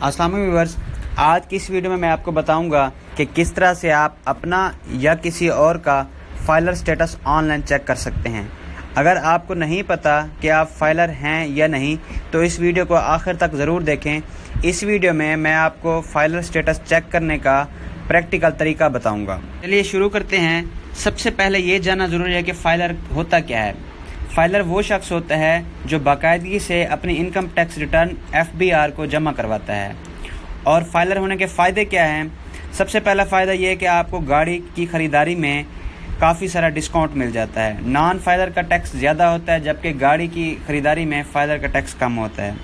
अस्सलाम वालेकुम व्यूअर्स, आज की इस वीडियो में मैं आपको बताऊंगा कि किस तरह से आप अपना या किसी और का फाइलर स्टेटस ऑनलाइन चेक कर सकते हैं। अगर आपको नहीं पता कि आप फाइलर हैं या नहीं तो इस वीडियो को आखिर तक ज़रूर देखें। इस वीडियो में मैं आपको फाइलर स्टेटस चेक करने का प्रैक्टिकल तरीका बताऊँगा। चलिए शुरू करते हैं। सबसे पहले ये जानना ज़रूरी है कि फाइलर होता क्या है। फाइलर वो शख्स होता है जो बाकायदगी से अपनी इनकम टैक्स रिटर्न FBR को जमा करवाता है। और फाइलर होने के फ़ायदे क्या हैं? सबसे पहला फ़ायदा ये है कि आपको गाड़ी की ख़रीदारी में काफ़ी सारा डिस्काउंट मिल जाता है। नॉन फाइलर का टैक्स ज़्यादा होता है जबकि गाड़ी की ख़रीदारी में फाइलर का टैक्स कम होता है।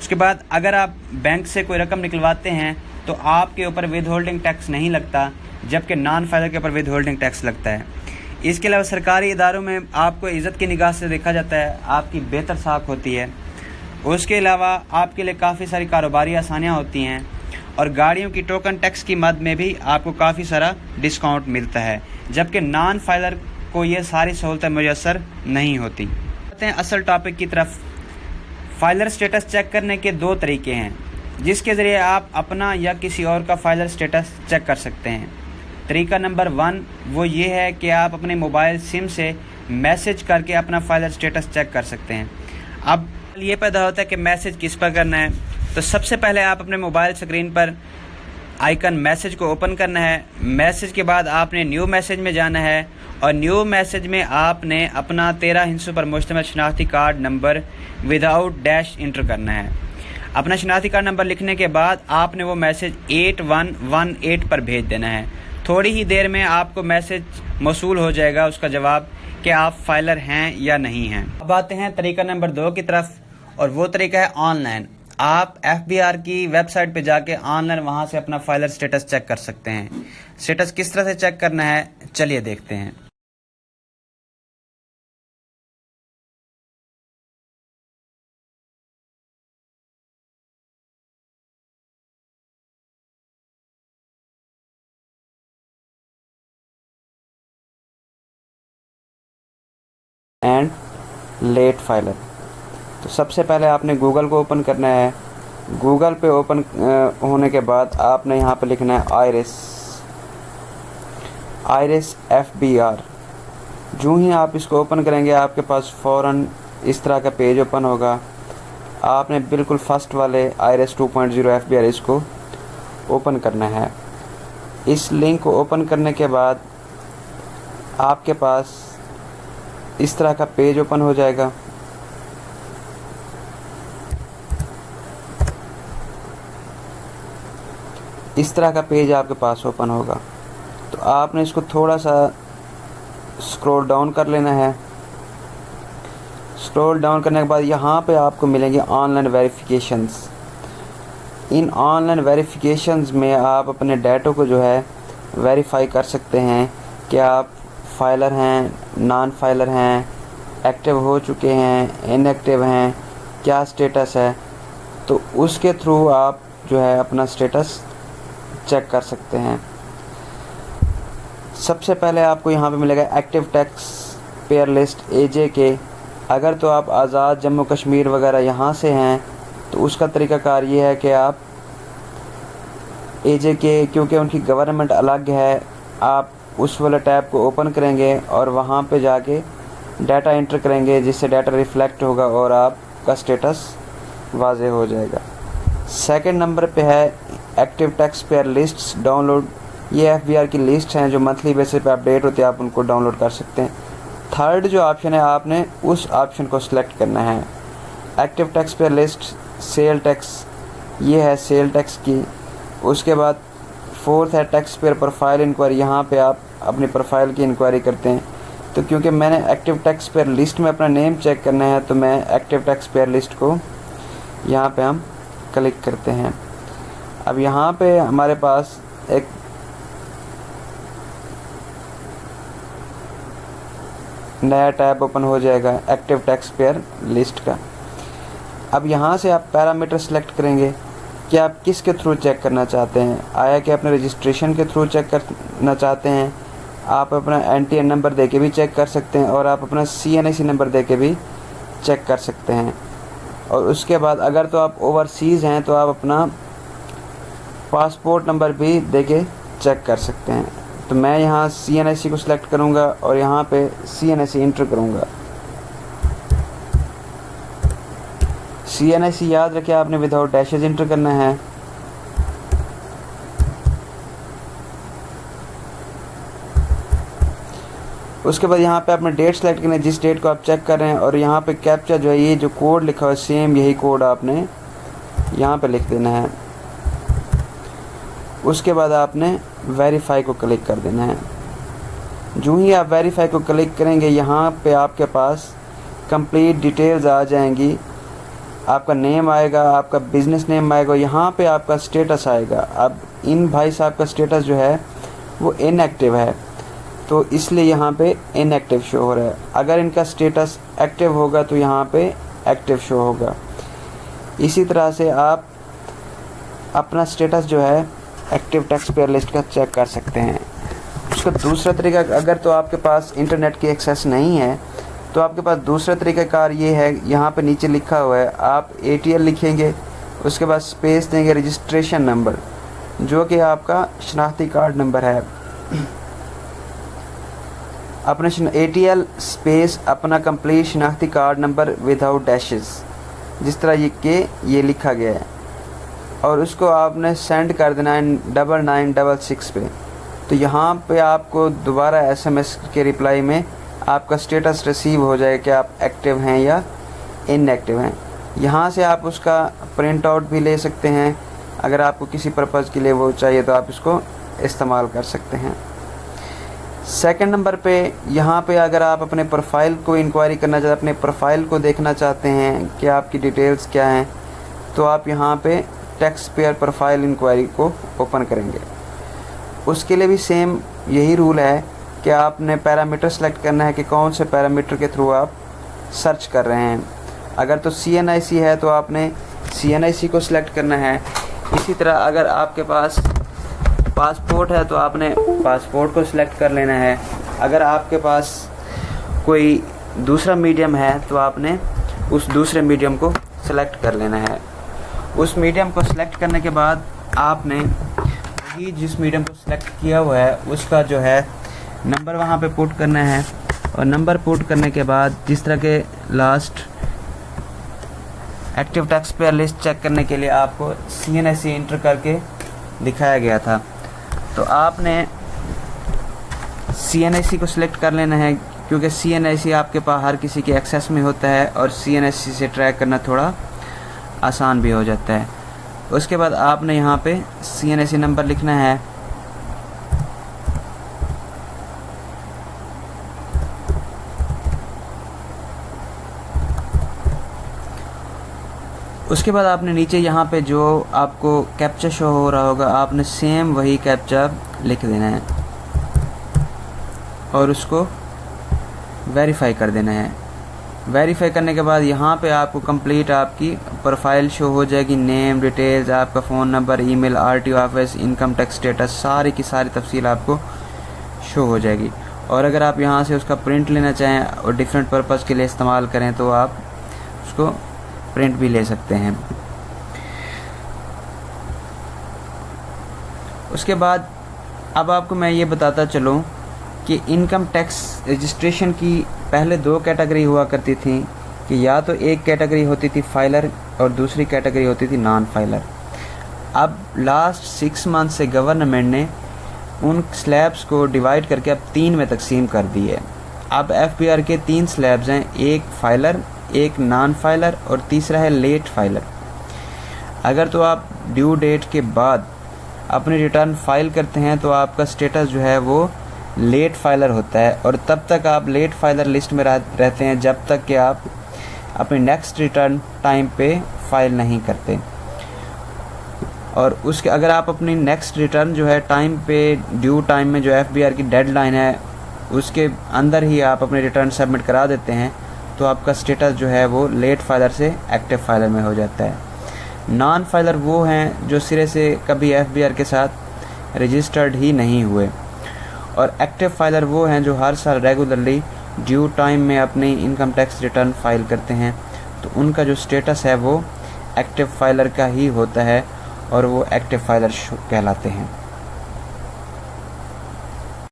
उसके बाद अगर आप बैंक से कोई रकम निकलवाते हैं तो आपके ऊपर विद होल्डिंग टैक्स नहीं लगता, जबकि नॉन फाइलर के ऊपर विद होल्डिंग टैक्स लगता है। इसके अलावा सरकारी इदारों में आपको इज़्ज़त की निगाह से देखा जाता है, आपकी बेहतर साख होती है। उसके अलावा आपके लिए काफ़ी सारी कारोबारी आसानियाँ होती हैं और गाड़ियों की टोकन टैक्स की मद में भी आपको काफ़ी सारा डिस्काउंट मिलता है, जबकि नॉन फाइलर को ये सारी सहूलतें मुयस्सर नहीं होती। आते हैं असल टॉपिक की तरफ। फाइलर स्टेटस चेक करने के दो तरीके हैं जिसके ज़रिए आप अपना या किसी और का फाइलर स्टेटस चेक कर सकते हैं। तरीका नंबर 1 वो ये है कि आप अपने मोबाइल सिम से मैसेज करके अपना फाइलर स्टेटस चेक कर सकते हैं। अब ये पैदा होता है कि मैसेज किस पर करना है। तो सबसे पहले आप अपने मोबाइल स्क्रीन पर आइकन मैसेज को ओपन करना है। मैसेज के बाद आपने न्यू मैसेज में जाना है और न्यू मैसेज में आपने अपना 13 हिस्सों पर मुश्तमिल शनाख्ती card number without dash enter करना है। अपना शनाख्ती कार्ड नंबर लिखने के बाद आपने वो मैसेज 8118 पर भेज देना है। थोड़ी ही देर में आपको मैसेज मौसूल हो जाएगा, उसका जवाब कि आप फाइलर हैं या नहीं हैं। अब आते हैं तरीका नंबर 2 की तरफ, और वो तरीका है ऑनलाइन। आप FBR की वेबसाइट पे जाके ऑनलाइन वहाँ से अपना फाइलर स्टेटस चेक कर सकते हैं। स्टेटस किस तरह से चेक करना है चलिए देखते हैं। And let filer. तो सबसे पहले आपने गूगल को ओपन करना है। गूगल पे ओपन होने के बाद आपने यहाँ पे लिखना है आयरिस FBR। जो ही आप इसको ओपन करेंगे आपके पास फ़ौरन इस तरह का पेज ओपन होगा। आपने बिल्कुल फर्स्ट वाले आयरिस 2.0 FBR इसको ओपन करना है। इस लिंक को ओपन करने के बाद आपके पास इस तरह का पेज ओपन हो जाएगा। इस तरह का पेज आपके पास ओपन होगा तो आपने इसको थोड़ा सा स्क्रॉल डाउन कर लेना है। स्क्रॉल डाउन करने के बाद यहाँ पे आपको मिलेंगे ऑनलाइन वेरिफिकेशंस। इन ऑनलाइन वेरिफिकेशंस में आप अपने डाटा को जो है वेरीफाई कर सकते हैं कि आप फाइलर हैं, नॉन फाइलर हैं, एक्टिव हो चुके हैं, इनएक्टिव हैं, क्या स्टेटस है। तो उसके थ्रू आप जो है अपना स्टेटस चेक कर सकते हैं। सबसे पहले आपको यहाँ पे मिलेगा active tax payer list AJK। अगर तो आप आज़ाद जम्मू कश्मीर वगैरह यहाँ से हैं तो उसका तरीक़ाकार ये है कि आप AJK, क्योंकि उनकी गवर्नमेंट अलग है, आप उस वाले टैब को ओपन करेंगे और वहाँ पे जाके डाटा एंटर करेंगे जिससे डाटा रिफ्लेक्ट होगा और आपका स्टेटस वाज़े हो जाएगा। सेकंड नंबर पे है active tax pair lists download. ये FBR की लिस्ट हैं जो मंथली बेसिस पे अपडेट होती है, आप उनको डाउनलोड कर सकते हैं। थर्ड जो ऑप्शन है आपने उस ऑप्शन को सिलेक्ट करना है। Active tax payer list sale tax, ये है सेल टैक्स की। उसके बाद फोर्थ है टैक्स पेयर प्रोफाइल इंक्वायरी। यहाँ पे आप अपनी प्रोफाइल की इंक्वायरी करते हैं। तो क्योंकि मैंने एक्टिव टैक्स पेयर लिस्ट में अपना नेम चेक करना है तो मैं एक्टिव टैक्स पेयर लिस्ट को यहाँ पे हम क्लिक करते हैं। अब यहाँ पे हमारे पास एक नया टैब ओपन हो जाएगा एक्टिव टैक्स पेयर लिस्ट का। अब यहाँ से आप पैरामीटर सेलेक्ट करेंगे कि आप किसके थ्रू चेक करना चाहते हैं। आया कि अपने रजिस्ट्रेशन के थ्रू चेक करना चाहते हैं, आप अपना NTN नंबर दे के भी चेक कर सकते हैं और आप अपना CNIC नंबर दे के भी चेक कर सकते हैं। और उसके बाद अगर तो आप ओवरसीज़ हैं तो आप अपना पासपोर्ट नंबर भी देके चेक कर सकते हैं। तो मैं यहाँ CNIC को सिलेक्ट करूँगा और यहाँ पे CNIC इंटर करूँगा। CNIC याद रखिए आपने विदाउट डैशेज इंटर करना है। उसके बाद यहाँ पे आपने डेट सेलेक्ट करना है जिस डेट को आप चेक कर रहे हैं, और यहाँ पे कैप्चा जो है ये जो कोड लिखा हुआ है सेम यही कोड आपने यहाँ पे लिख देना है। उसके बाद आपने वेरीफाई को क्लिक कर देना है। जो ही आप वेरीफाई को क्लिक करेंगे यहाँ पे आपके पास कंप्लीट डिटेल्स आ जाएंगी। आपका नेम आएगा, आपका बिज़नेस नेम आएगा, यहाँ पे आपका स्टेटस आएगा। अब इन भाई साहब का स्टेटस जो है वो इनएक्टिव है, तो इसलिए यहाँ पे इनएक्टिव शो हो रहा है। अगर इनका स्टेटस एक्टिव होगा तो यहाँ पे एक्टिव शो होगा। इसी तरह से आप अपना स्टेटस जो है एक्टिव टैक्स पेयर लिस्ट का चेक कर सकते हैं। उसका दूसरा तरीका, अगर तो आपके पास इंटरनेट की एक्सेस नहीं है तो आपके पास दूसरा तरीक़ाकार ये है, यहाँ पे नीचे लिखा हुआ है आप ATL लिखेंगे, उसके बाद स्पेस देंगे रजिस्ट्रेशन नंबर जो कि आपका शनाख्ती कार्ड नंबर है। अपने ATL स्पेस अपना कंप्लीट शनाख्ती कार्ड नंबर विदाउट डैशेस जिस तरह ये लिखा गया है, और उसको आपने सेंड कर देना है 9966 पे। तो यहाँ पे आपको दोबारा SMS के रिप्लाई में आपका स्टेटस रिसीव हो जाएगा कि आप एक्टिव हैं या इनएक्टिव हैं। यहाँ से आप उसका प्रिंट आउट भी ले सकते हैं, अगर आपको किसी पर्पज़ के लिए वो चाहिए तो आप इसको इस्तेमाल कर सकते हैं। सेकंड नंबर पे यहाँ पे अगर आप अपने प्रोफाइल को इंक्वायरी करना चाहते हैं, अपने प्रोफाइल को देखना चाहते हैं कि आपकी डिटेल्स क्या हैं, तो आप यहाँ पे टैक्स पेयर प्रोफाइल इंक्वायरी को ओपन करेंगे। उसके लिए भी सेम यही रूल है कि आपने पैरामीटर सेलेक्ट करना है कि कौन से पैरामीटर के थ्रू आप सर्च कर रहे हैं। अगर तो CNIC है तो आपने CNIC को सिलेक्ट करना है। इसी तरह अगर आपके पास पासपोर्ट है तो आपने पासपोर्ट को सिलेक्ट कर लेना है। अगर आपके पास कोई दूसरा मीडियम है तो आपने उस दूसरे मीडियम को सिलेक्ट कर लेना है। उस मीडियम को सिलेक्ट करने के बाद आपने वही जिस मीडियम को सिलेक्ट किया हुआ है उसका जो है नंबर वहाँ पे पुट करना है, और नंबर पुट करने के बाद जिस तरह के last active tax payer list check करने के लिए आपको CNIC इंटर करके दिखाया गया था, तो आपने CNIC को सिलेक्ट कर लेना है क्योंकि CNIC आपके पास हर किसी के एक्सेस में होता है और CNIC से ट्रैक करना थोड़ा आसान भी हो जाता है। उसके बाद आपने यहाँ पे CNIC नंबर लिखना है। उसके बाद आपने नीचे यहाँ पे जो आपको कैप्चा शो हो रहा होगा आपने सेम वही कैप्चा लिख देना है और उसको वेरीफाई कर देना है। वेरीफाई करने के बाद यहाँ पे आपको कंप्लीट आपकी प्रोफाइल शो हो जाएगी, नेम डिटेल्स, आपका phone number, email, RTO office, income tax status, सारी की सारी तफसील आपको शो हो जाएगी। और अगर आप यहाँ से उसका प्रिंट लेना चाहें और डिफरेंट पर्पज़ के लिए इस्तेमाल करें तो आप उसको प्रिंट भी ले सकते हैं। उसके बाद अब आपको मैं ये बताता चलूँ कि इनकम टैक्स रजिस्ट्रेशन की पहले दो कैटेगरी हुआ करती थी कि या तो एक कैटेगरी होती थी फाइलर और दूसरी कैटेगरी होती थी नॉन फाइलर। अब लास्ट 6 मंथ से गवर्नमेंट ने उन स्लैब्स को डिवाइड करके अब 3 में तकसीम कर दी है। अब FBR के 3 स्लैब्स हैं, एक फाइलर, एक नॉन फाइलर और तीसरा है लेट फाइलर। अगर तो आप ड्यू डेट के बाद अपनी रिटर्न फाइल करते हैं तो आपका स्टेटस जो है वो लेट फाइलर होता है और तब तक आप लेट फाइलर लिस्ट में रहते हैं जब तक कि आप अपनी नेक्स्ट रिटर्न टाइम पे फाइल नहीं करते। और उसके अगर आप अपनी नेक्स्ट रिटर्न जो है टाइम पे ड्यू टाइम में जो FBR की डेडलाइन है उसके अंदर ही आप अपनी रिटर्न सबमिट करा देते हैं तो आपका स्टेटस जो है वो लेट फाइलर से एक्टिव फाइलर में हो जाता है। नॉन फाइलर वो हैं जो सिरे से कभी FBR के साथ रजिस्टर्ड ही नहीं हुए, और एक्टिव फाइलर वो हैं जो हर साल रेगुलरली ड्यू टाइम में अपनी इनकम टैक्स रिटर्न फाइल करते हैं, तो उनका जो स्टेटस है वो एक्टिव फाइलर का ही होता है और वो एक्टिव फाइलर कहलाते हैं।